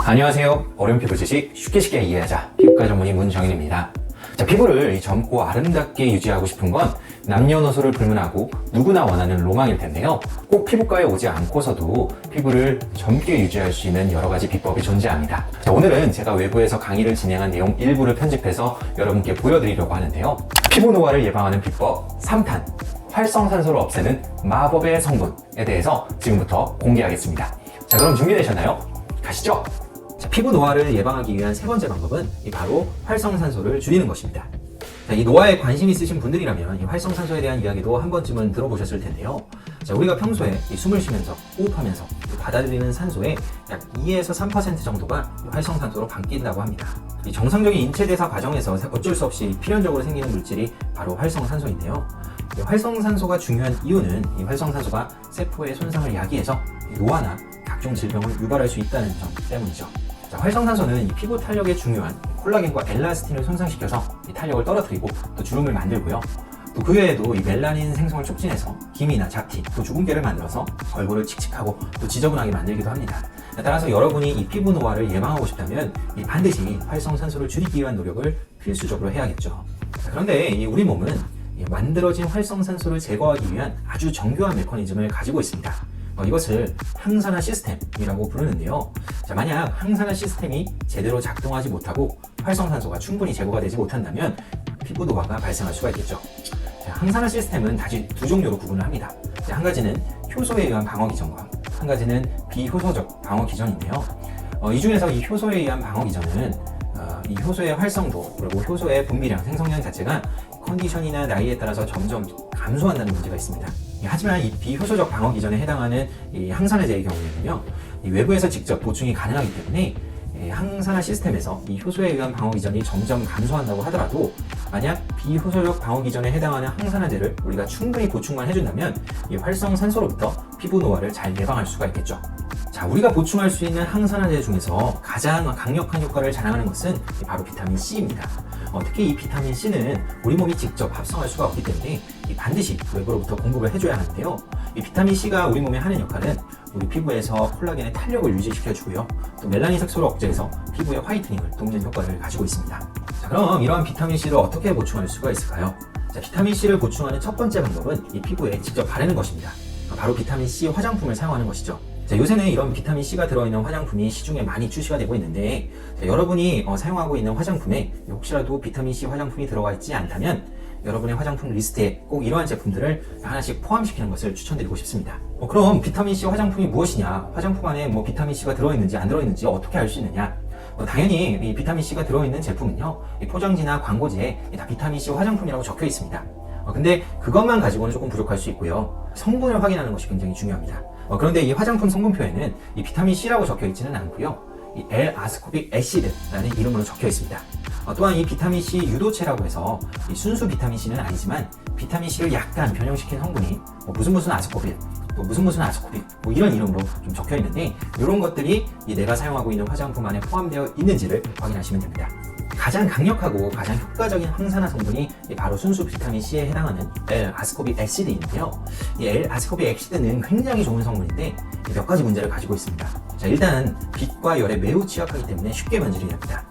안녕하세요. 어려운 피부 지식 쉽게 이해하자. 피부과 전문의 문정인입니다. 자, 피부를 젊고 아름답게 유지하고 싶은 건 남녀노소를 불문하고 누구나 원하는 로망일 텐데요. 꼭 피부과에 오지 않고서도 피부를 젊게 유지할 수 있는 여러 가지 비법이 존재합니다. 자, 오늘은 제가 외부에서 강의를 진행한 내용 일부를 편집해서 여러분께 보여드리려고 하는데요. 피부 노화를 예방하는 비법 3탄 활성산소를 없애는 마법의 성분에 대해서 지금부터 공개하겠습니다. 자, 그럼 준비되셨나요? 가시죠! 자, 피부 노화를 예방하기 위한 세 번째 방법은 바로 활성산소를 줄이는 것입니다. 자, 이 노화에 관심 있으신 분들이라면 이 활성산소에 대한 이야기도 한 번쯤은 들어보셨을 텐데요. 자, 우리가 평소에 숨을 쉬면서 호흡하면서 받아들이는 산소의 약 2에서 3% 정도가 활성산소로 바뀐다고 합니다. 이 정상적인 인체대사 과정에서 어쩔 수 없이 필연적으로 생기는 물질이 바로 활성산소인데요. 이 활성산소가 중요한 이유는 이 활성산소가 세포의 손상을 야기해서 노화나 각종 질병을 유발할 수 있다는 점 때문이죠. 자, 활성산소는 이 피부 탄력에 중요한 콜라겐과 엘라스틴을 손상시켜서 이 탄력을 떨어뜨리고 또 주름을 만들고요. 또 그 외에도 이 멜라닌 생성을 촉진해서 기미나 잡티, 또 주근깨를 만들어서 얼굴을 칙칙하고 또 지저분하게 만들기도 합니다. 따라서 여러분이 이 피부 노화를 예방하고 싶다면 반드시 활성산소를 줄이기 위한 노력을 필수적으로 해야겠죠. 자, 그런데 우리 몸은 만들어진 활성산소를 제거하기 위한 아주 정교한 메커니즘을 가지고 있습니다. 이것을 항산화 시스템이라고 부르는데요. 자, 만약 항산화 시스템이 제대로 작동하지 못하고 활성산소가 충분히 제거가 되지 못한다면 피부 노화가 발생할 수가 있겠죠. 자, 항산화 시스템은 다시 두 종류로 구분을 합니다. 자, 한 가지는 효소에 의한 방어 기전과 한 가지는 비효소적 방어 기전인데요. 이 중에서 이 효소에 의한 방어 기전은 이 효소의 활성도 그리고 효소의 분비량, 생성량 자체가 컨디션이나 나이에 따라서 점점 감소한다는 문제가 있습니다. 하지만 이 비효소적 방어 기전에 해당하는 이 항산화제의 경우에는요, 이 외부에서 직접 보충이 가능하기 때문에 항산화 시스템에서 이 효소에 의한 방어 기전이 점점 감소한다고 하더라도 만약 비효소적 방어 기전에 해당하는 항산화제를 우리가 충분히 보충만 해준다면 이 활성산소로부터 피부 노화를 잘 예방할 수가 있겠죠. 자, 우리가 보충할 수 있는 항산화제 중에서 가장 강력한 효과를 자랑하는 것은 바로 비타민 C입니다. 특히 이 비타민 C는 우리 몸이 직접 합성할 수가 없기 때문에 반드시 외부로부터 공급을 해줘야 하는데요. 이 비타민 C가 우리 몸에 하는 역할은 우리 피부에서 콜라겐의 탄력을 유지시켜주고요. 또 멜라닌 색소를 억제해서 피부의 화이트닝을 돕는 효과를 가지고 있습니다. 자, 그럼 이러한 비타민 C를 어떻게 보충할 수가 있을까요? 자, 비타민 C를 보충하는 첫 번째 방법은 이 피부에 직접 바르는 것입니다. 바로 비타민 C 화장품을 사용하는 것이죠. 자, 요새는 이런 비타민 C가 들어있는 화장품이 시중에 많이 출시가 되고 있는데, 자, 여러분이 사용하고 있는 화장품에 혹시라도 비타민 C 화장품이 들어가 있지 않다면 여러분의 화장품 리스트에 꼭 이러한 제품들을 하나씩 포함시키는 것을 추천드리고 싶습니다. 그럼 비타민 C 화장품이 무엇이냐? 화장품 안에 비타민 C가 들어있는지 안 들어있는지 어떻게 알 수 있느냐? 당연히 이 비타민 C가 들어있는 제품은요, 이 포장지나 광고지에 다 비타민 C 화장품이라고 적혀 있습니다. 근데 그것만 가지고는 조금 부족할 수 있고요. 성분을 확인하는 것이 굉장히 중요합니다. 그런데 이 화장품 성분표에는 이 비타민 C라고 적혀 있지는 않고요. 이 L-아스코빅 애시드라는 이름으로 적혀 있습니다. 또한 이 비타민 C 유도체라고 해서 이 순수 비타민 C는 아니지만 비타민 C를 약간 변형시킨 성분이 무슨 아스코빅, 또 무슨 아스코빅 이런 이름으로 좀 적혀 있는데, 이런 것들이 내가 사용하고 있는 화장품 안에 포함되어 있는지를 확인하시면 됩니다. 가장 강력하고 가장 효과적인 항산화 성분이 바로 순수 비타민 C에 해당하는 L-아스코빅 애시드인데요. 이 L-아스코빅 애시드는 굉장히 좋은 성분인데 몇 가지 문제를 가지고 있습니다. 자, 일단 빛과 열에 매우 취약하기 때문에 쉽게 변질이 됩니다.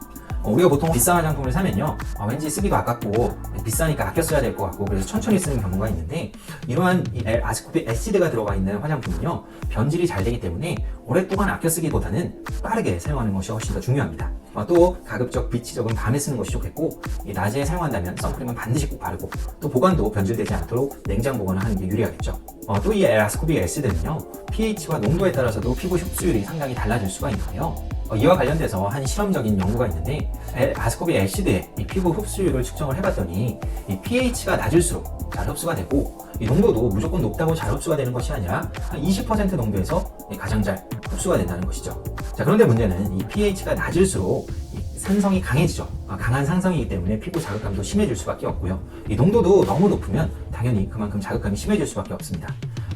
우리가 보통 비싼 화장품을 사면요, 왠지 쓰기가 아깝고 비싸니까 아껴 써야 될 것 같고 그래서 천천히 쓰는 경우가 있는데, 이러한 이 L-아스코빅 애시드가 들어가 있는 화장품은요, 변질이 잘 되기 때문에 오랫동안 아껴 쓰기보다는 빠르게 사용하는 것이 훨씬 더 중요합니다. 또 가급적 빛이 적은 밤에 쓰는 것이 좋겠고, 낮에 사용한다면 선크림은 반드시 꼭 바르고, 또 보관도 변질되지 않도록 냉장 보관을 하는 게 유리하겠죠. 또 이 L-아스코빅 애시드는요, pH와 농도에 따라서도 피부 흡수율이 상당히 달라질 수가 있는데요. 이와 관련돼서 한 실험적인 연구가 있는데, L-아스코빅 애시드의 이 피부 흡수율을 측정을 해봤더니 이 pH가 낮을수록 잘 흡수가 되고, 이 농도도 무조건 높다고 잘 흡수가 되는 것이 아니라 한 20% 농도에서 가장 잘 흡수가 된다는 것이죠. 자, 그런데 문제는 이 pH가 낮을수록 이 산성이 강해지죠. 강한 산성이기 때문에 피부 자극감도 심해질 수밖에 없고요. 이 농도도 너무 높으면 당연히 그만큼 자극감이 심해질 수밖에 없습니다.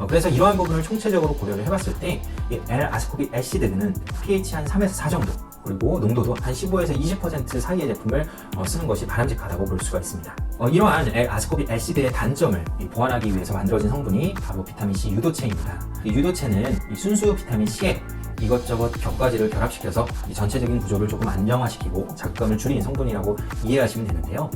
그래서 이러한 부분을 총체적으로 고려를 해봤을 때 이 L-아스코빅 애시드는 pH 한 3에서 4 정도, 그리고 농도도 한 15에서 20% 사이의 제품을 쓰는 것이 바람직하다고 볼 수가 있습니다. 이러한 L-아스코빅 애시드의 단점을 보완하기 위해서 만들어진 성분이 바로 비타민 C 유도체입니다. 이 유도체는 이 순수 비타민 C에 이것저것 격가지를 결합시켜서 이 전체적인 구조를 조금 안정화시키고 자극감을 줄이는 성분이라고 이해하시면 되는데요.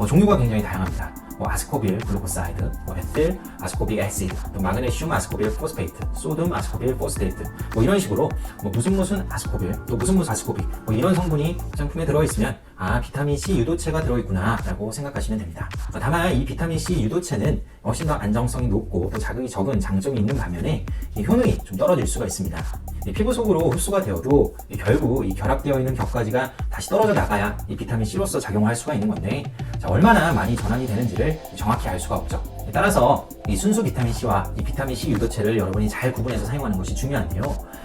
종류가 굉장히 다양합니다. 아스코빌 글루코사이드, 에틸 아스코빅 애시드, 또 마그네슘 아스코빌 포스페이트, 소듐 아스코빌 포스테이트, 이런 식으로 무슨 아스코빌, 또 무슨 아스코빅, 이런 성분이 화장품에 들어있으면 비타민 C 유도체가 들어있구나 라고 생각하시면 됩니다. 다만 이 비타민 C 유도체는 훨씬 더 안정성이 높고 또 자극이 적은 장점이 있는 반면에 이 효능이 좀 떨어질 수가 있습니다. 피부 속으로 흡수가 되어도 결국 이 결합되어 있는 격가지가 다시 떨어져 나가야 이 비타민 C로서 작용할 수가 있는 건데, 얼마나 많이 전환이 되는지를 정확히 알 수가 없죠. 따라서 이 순수 비타민 C와 이 비타민 C 유도체를 여러분이 잘 구분해서 사용하는 것이 중요한데요.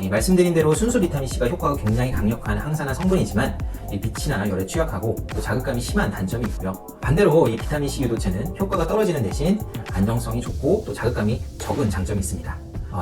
말씀드린 대로 순수 비타민 C가 효과가 굉장히 강력한 항산화 성분이지만 이 빛이나 열에 취약하고 또 자극감이 심한 단점이 있고요. 반대로 이 비타민 C 유도체는 효과가 떨어지는 대신 안정성이 좋고 또 자극감이 적은 장점이 있습니다.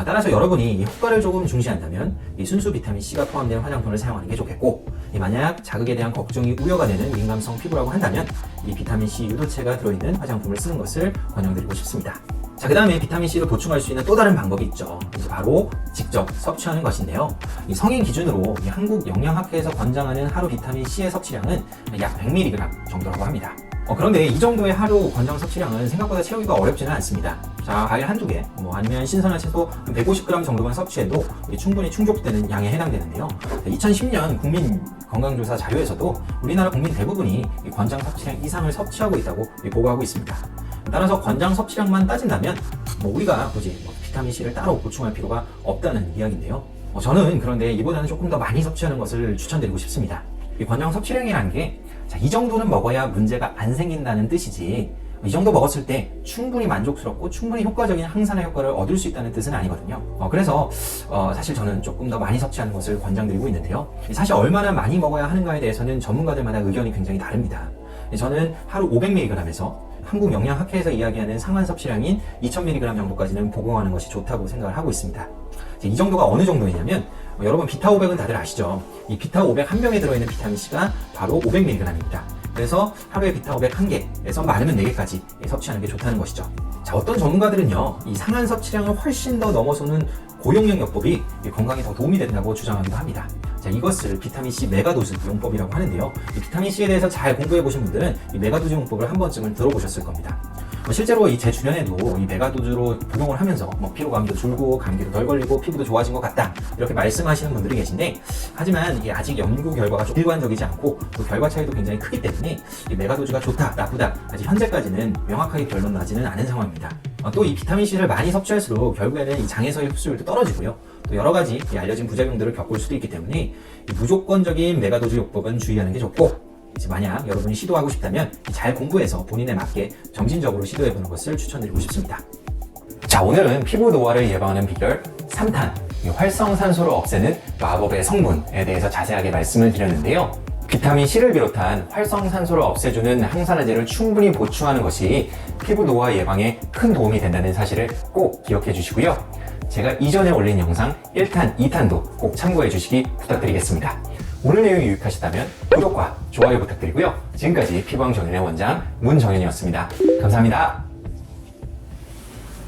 따라서 여러분이 효과를 조금 중시한다면 이 순수 비타민 C가 포함된 화장품을 사용하는 게 좋겠고, 만약 자극에 대한 걱정이 우려가 되는 민감성 피부라고 한다면 이 비타민 C 유도체가 들어있는 화장품을 쓰는 것을 권장드리고 싶습니다. 자, 그 다음에 비타민 C를 보충할 수 있는 또 다른 방법이 있죠. 바로 직접 섭취하는 것인데요. 이 성인 기준으로 이 한국 영양학회에서 권장하는 하루 비타민 C의 섭취량은 약 100mg 정도라고 합니다. 그런데 이 정도의 하루 권장 섭취량은 생각보다 채우기가 어렵지는 않습니다. 자, 과일 한두 개, 아니면 신선한 채소 150g 정도만 섭취해도 충분히 충족되는 양에 해당되는데요. 2010년 국민건강조사 자료에서도 우리나라 국민 대부분이 이 권장 섭취량 이상을 섭취하고 있다고 보고하고 있습니다. 따라서 권장 섭취량만 따진다면 우리가 굳이 비타민 C를 따로 보충할 필요가 없다는 이야기인데요. 저는 그런데 이보다는 조금 더 많이 섭취하는 것을 추천드리고 싶습니다. 이 권장 섭취량이라는 게 이 정도는 먹어야 문제가 안 생긴다는 뜻이지, 이 정도 먹었을 때 충분히 만족스럽고 충분히 효과적인 항산화 효과를 얻을 수 있다는 뜻은 아니거든요. 그래서 사실 저는 조금 더 많이 섭취하는 것을 권장드리고 있는데요. 사실 얼마나 많이 먹어야 하는가에 대해서는 전문가들마다 의견이 굉장히 다릅니다. 저는 하루 500mg에서 한국 영양학회에서 이야기하는 상한 섭취량인 2000mg 정도까지는 복용하는 것이 좋다고 생각을 하고 있습니다. 이 정도가 어느 정도이냐면, 여러분 비타500은 다들 아시죠? 이 비타500 한 병에 들어있는 비타민C가 바로 500mg입니다. 그래서 하루에 비타500 1개에서 많으면 4개까지 섭취하는 게 좋다는 것이죠. 자, 어떤 전문가들은요, 이 상한 섭취량을 훨씬 더 넘어서는 고용량 요법이 건강에 더 도움이 된다고 주장하기도 합니다. 자, 이것을 비타민C 메가도즈 용법이라고 하는데요. 이 비타민C에 대해서 잘 공부해 보신 분들은 이 메가도즈 용법을 한 번쯤은 들어보셨을 겁니다. 실제로 제 주변에도 이 메가도즈로 복용을 하면서 피로감도 줄고 감기도 덜 걸리고 피부도 좋아진 것 같다, 이렇게 말씀하시는 분들이 계신데, 하지만 이게 아직 연구 결과가 좀 일관적이지 않고 또 결과 차이도 굉장히 크기 때문에 이 메가도즈가 좋다 나쁘다 아직 현재까지는 명확하게 결론 나지는 않은 상황입니다. 또 이 비타민C를 많이 섭취할수록 결국에는 이 장에서의 흡수율도 떨어지고요, 또 여러 가지 알려진 부작용들을 겪을 수도 있기 때문에 이 무조건적인 메가도즈 요법은 주의하는 게 좋고, 만약 여러분이 시도하고 싶다면 잘 공부해서 본인에 맞게 점진적으로 시도해보는 것을 추천드리고 싶습니다. 자, 오늘은 피부 노화를 예방하는 비결 3탄, 활성산소를 없애는 마법의 성분에 대해서 자세하게 말씀을 드렸는데요. 비타민 C를 비롯한 활성산소를 없애주는 항산화제를 충분히 보충하는 것이 피부 노화 예방에 큰 도움이 된다는 사실을 꼭 기억해 주시고요. 제가 이전에 올린 영상 1탄, 2탄도 꼭 참고해 주시기 부탁드리겠습니다. 오늘 내용이 유익하셨다면 구독과 좋아요 부탁드리고요. 지금까지 피부왕 정연의 원장 문정연이었습니다. 감사합니다.